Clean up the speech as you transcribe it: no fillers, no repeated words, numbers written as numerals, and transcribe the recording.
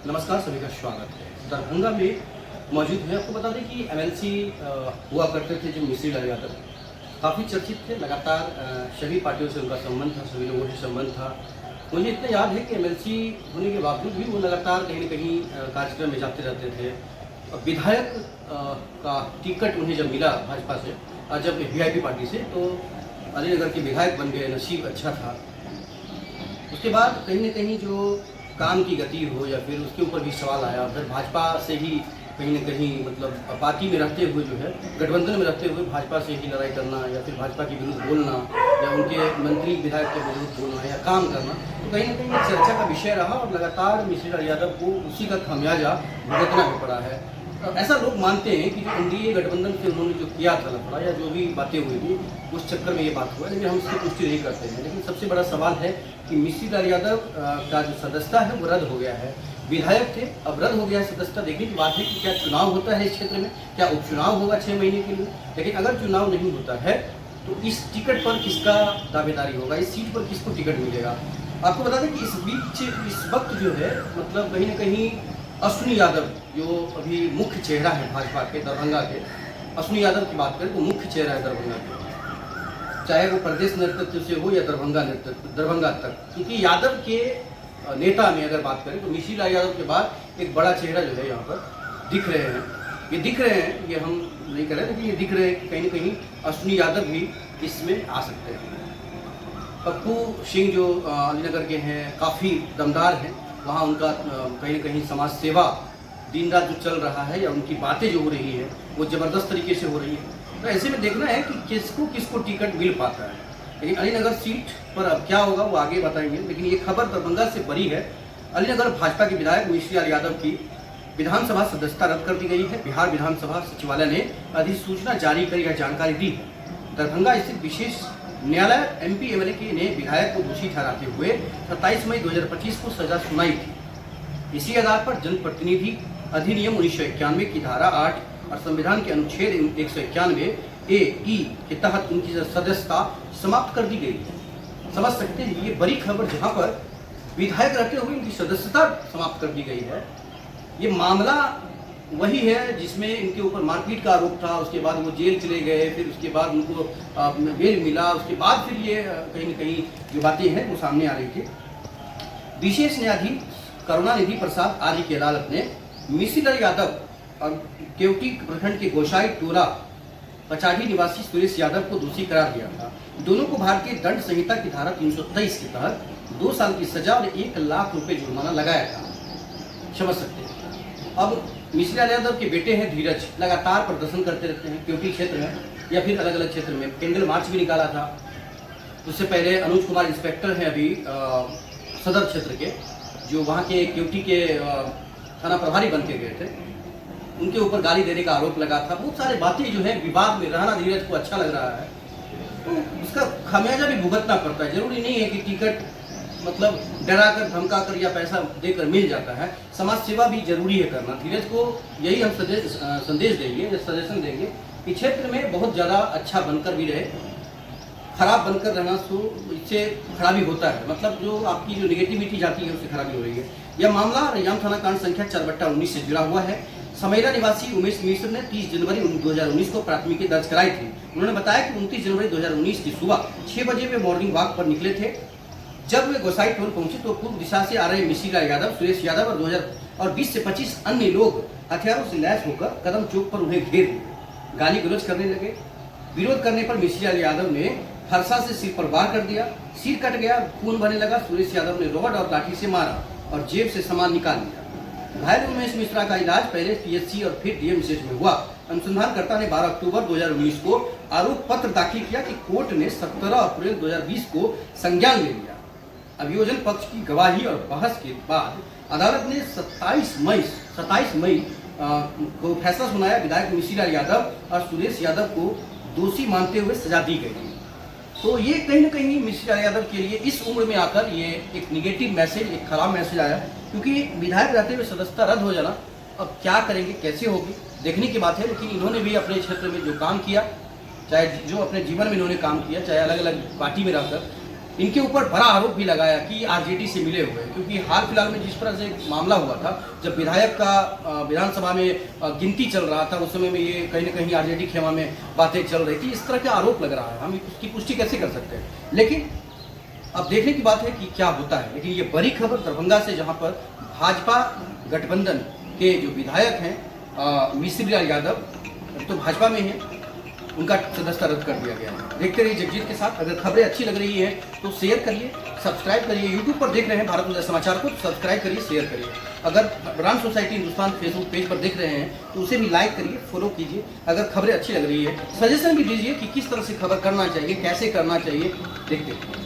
नमस्कार, सभी का स्वागत है। दरभंगा में मौजूद है। आपको बता दें कि एमएलसी हुआ करते थे जो मिश्री लाल यादव, काफ़ी चर्चित थे। लगातार सभी पार्टियों से उनका संबंध था, सभी लोगों से संबंध था। मुझे इतना याद है कि एमएलसी होने के बावजूद भी वो लगातार कहीं न कहीं कार्यक्रम में जाते रहते थे। विधायक का टिकट उन्हें जब मिला भाजपा से, जब वीआईपी पार्टी से, तो अलीनगर के विधायक बन गए। नसीब अच्छा था। उसके बाद कहीं न कहीं जो काम की गति हो या फिर उसके ऊपर भी सवाल आया। फिर भाजपा से ही कहीं न कहीं मतलब पार्टी में रहते हुए जो है, गठबंधन में रहते हुए भाजपा से ही लड़ाई करना या फिर भाजपा के विरुद्ध बोलना या उनके मंत्री विधायक के विरुद्ध बोलना या काम करना, तो कहीं न कहीं चर्चा का विषय रहा और लगातार मिश्री लाल यादव को उसी का खामियाजा भुगतना भी पड़ा है। ऐसा लोग मानते हैं कि जो एनडीए गठबंधन से उन्होंने जो किया था लफड़ा या जो भी बातें हुई थी, उस चक्कर में ये बात हुआ, लेकिन हम इसकी पुष्टि नहीं करते हैं। लेकिन सबसे बड़ा सवाल है कि मिश्री लाल यादव का जो सदस्यता है वो रद्द हो गया है। विधायक थे, अब रद्द हो गया है सदस्यता। देखने की बात है कि क्या चुनाव होता है इस क्षेत्र में, क्या उपचुनाव होगा 6 महीने के लिए। लेकिन अगर चुनाव नहीं होता है तो इस टिकट पर किसका दावेदारी होगा, इस सीट पर किसको टिकट मिलेगा। आपको बता दें कि इस वक्त जो है मतलब कहीं न कहीं अश्विनी यादव जो अभी मुख्य चेहरा है भाजपा के दरभंगा के, अश्विनी यादव की बात करें तो मुख्य चेहरा है दरभंगा के, चाहे वो प्रदेश नेतृत्व से हो या दरभंगा तक। क्योंकि यादव के नेता में अगर बात करें तो मिश्री लाल यादव के बाद एक बड़ा चेहरा जो है यहाँ पर दिख रहे हैं। ये दिख रहे हैं, ये हम नहीं कर रहे, लेकिन ये दिख रहे हैं कि कहीं न कहीं अश्विनी यादव भी इसमें आ सकते हैं। पप्पू सिंह जो अलीनगर के हैं, काफ़ी दमदार हैं। वहाँ उनका कहीं न कहीं समाज सेवा दिन रात जो चल रहा है या उनकी बातें जो हो रही है वो ज़बरदस्त तरीके से हो रही है। तो ऐसे में देखना है कि किसको टिकट मिल पाता है। लेकिन अलीनगर सीट पर अब क्या होगा वो आगे बताएंगे। लेकिन ये खबर दरभंगा से बड़ी है। अलीनगर भाजपा के विधायक मिश्री लाल यादव की विधानसभा सदस्यता रद्द कर दी गई है। बिहार विधानसभा सचिवालय ने अधिसूचना जारी कर यह जानकारी दी है। दरभंगा स्थित विशेष न्यायालय एमपी एमएलए ने विधायक को दोषी ठहराते हुए 27 मई 2025 को सजा सुनाई थी। इसी आधार पर जनप्रतिनिधि अधिनियम 1991 की धारा 8 और संविधान के अनुच्छेद 191(a)(e) के तहत उनकी सदस्यता समाप्त कर दी गई है। समझ सकते हैं ये बड़ी खबर, जहां पर विधायक रहते हुए उनकी सदस्यता समाप्त कर दी गई है। ये मामला वही है जिसमें इनके ऊपर मारपीट का आरोप था, उसके बाद वो जेल चले गए, फिर उसके बाद उनको बेल मिला, उसके बाद फिर ये कहीं न कहीं जो बातें हैं वो सामने आ रही थी। विशेष न्यायाधीश करुणानिधि प्रसाद आदि की अदालत ने मिश्री लाल यादव और केवटी प्रखंड के गोसाई टोला पचाही निवासी सुरेश यादव को दोषी करार दिया था। दोनों को भारतीय दंड संहिता की धारा 323 के तहत 2 साल की सजा और 1 लाख रुपए जुर्माना लगाया था। समझ सकते हैं। अब मिश्री लाल यादव के बेटे हैं धीरज, लगातार प्रदर्शन करते रहते हैं केवटी क्षेत्र में या फिर अलग अलग क्षेत्र में। कैंडल मार्च भी निकाला था। उससे पहले अनुज कुमार इंस्पेक्टर हैं अभी सदर क्षेत्र के, जो वहाँ के केवटी के थाना प्रभारी बन के गए थे। उनके ऊपर गाली देने का आरोप लगा था। बहुत सारी बातें जो है विवाद में रहना धीरज को अच्छा लग रहा है, तो उसका खामियाजा भी भुगतना पड़ता है। जरूरी नहीं है कि टिकट मतलब डरा कर धमका कर या पैसा देकर मिल जाता है। समाज सेवा भी जरूरी है करना। धीरज को यही हम संदेश देंगे, सजेशन देंगे कि क्षेत्र में बहुत ज़्यादा अच्छा बनकर भी रहे। खराब बनकर रहना तो इससे खराबी होता है, मतलब जो आपकी जो निगेटिविटी जाती है उससे खराबी हो रही है। यह मामला रैयाम थाना कांड संख्या 4/19 से जुड़ा हुआ है। समैरा निवासी उमेश मिश्र ने 30 जनवरी 2019 को प्राथमिकी दर्ज कराई थी। उन्होंने बताया कि 29 जनवरी 2019 की सुबह 6 बजे वे मॉर्निंग वॉक पर निकले थे। जब वे गोसाई टोल पहुंचे तो पूर्व दिशा से आ रहे मिश्री लाल यादव, सुरेश यादव और 20 से 25 अन्य लोग हथियारों से लैस होकर कदम चौक पर उन्हें घेर लिए, गाली गलौज करने लगे। विरोध करने पर मिश्री लाल यादव ने फरसा से सिर पर वार कर दिया। सिर कट गया, खून बहने लगा। सुरेश यादव ने रॉड और लाठी से मारा और जेब से सामान निकाल लिया। घायल उमेश मिश्रा का इलाज पहले पीएचसी और फिर डीएमसीएच में हुआ। अनुसंधानकर्ता ने 12 अक्टूबर 2019 को आरोप पत्र दाखिल किया कि कोर्ट ने 17 अप्रैल 2020 को संज्ञान ले लिया। अभियोजन पक्ष की गवाही और बहस के बाद अदालत ने 27 मई को फैसला सुनाया। विधायक मिश्री लाल यादव और सुरेश यादव को दोषी मानते हुए सजा दी गई। तो ये कहीं न कहीं मिश्री लाल यादव के लिए इस उम्र में आकर ये एक निगेटिव मैसेज, एक खराब मैसेज आया, क्योंकि विधायक रहते हुए सदस्यता रद्द हो जाना, अब क्या करेंगे, कैसे होगी, देखने की बात है। लेकिन इन्होंने भी अपने क्षेत्र में जो काम किया, चाहे जो अपने जीवन में इन्होंने काम किया, चाहे अलग अलग पार्टी में रहकर, इनके ऊपर बड़ा आरोप भी लगाया कि आरजेडी से मिले हुए हैं, क्योंकि हाल फिलहाल में जिस तरह से मामला हुआ था, जब विधायक का विधानसभा में गिनती चल रहा था, उस समय में ये कहीं ना कहीं आरजेडी खेमा में बातें चल रही थी, इस तरह का आरोप लग रहा है। हम उसकी पुष्टि कैसे कर सकते हैं, लेकिन अब देखने की बात है कि क्या होता है। लेकिन ये बड़ी खबर दरभंगा से, जहाँ पर भाजपा गठबंधन के जो विधायक हैं मिश्री लाल यादव तो भाजपा में हैं, उनका सदस्यता रद्द कर दिया गया है। देखते रहिए जगजीत के साथ। अगर खबरें अच्छी लग रही है तो शेयर करिए, सब्सक्राइब करिए। यूट्यूब पर देख रहे हैं भारत उदय समाचार को तो सब्सक्राइब करिए, शेयर करिए। अगर brand society Hindustan Facebook page पर देख रहे हैं तो उसे भी लाइक करिए, फॉलो कीजिए। अगर खबरें अच्छी लग रही है, सजेशन भी दीजिए कि किस तरह से खबर करना चाहिए, कैसे करना चाहिए। देखते हैं।